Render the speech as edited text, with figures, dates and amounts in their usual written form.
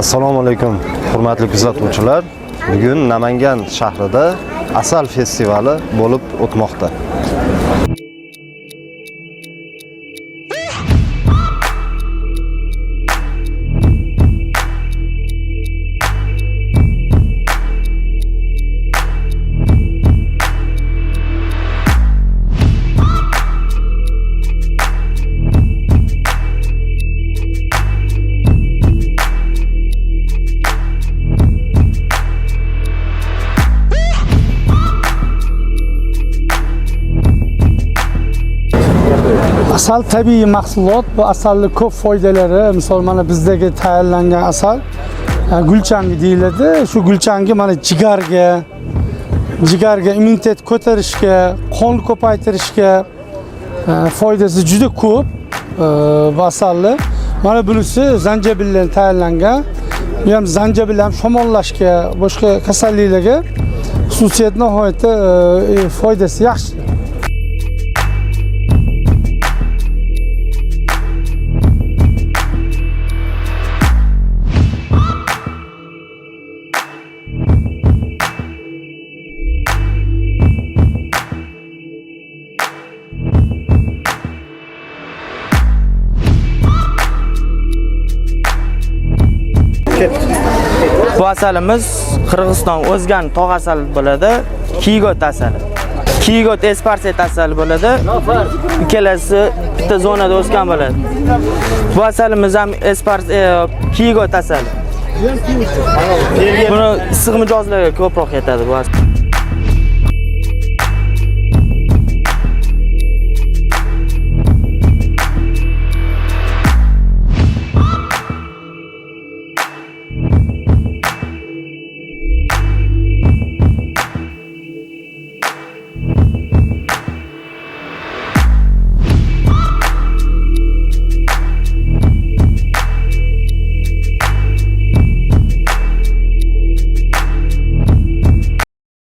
Assalomu alaykum, hurmatli kuzatuvchilar. Bugun Namangan shahrida asal festivali bo'lib o'tmoqda. Asal tabiiy mahsulot. Bu asalning ko'p foydalari, misol mana bizdagi tayyorlangan asal gulchangi deyiladi. Shu gulchangi mana jigarga immunitet ko'tarishga, qon ko'paytirishga foydasi juda ko'p. Bu asalni mana bunisi zanjabil bilan tayyorlangan. Bu ham zanjabil ham shamollashga, boshqa kasalliklarga xususiyat nihoyatda foydasi yaxshi. Bu asalimiz Qirg'iziston o'zgan tog' asali bo'ladi. Kigot asali. Kigot esparset asali bo'ladi. Ikkalasi bitta zonada o'sgan bo'ladi. Bu asalimiz ham Kigot asali. Buni issiq mijozlarga ko'proq yetadi bu asal.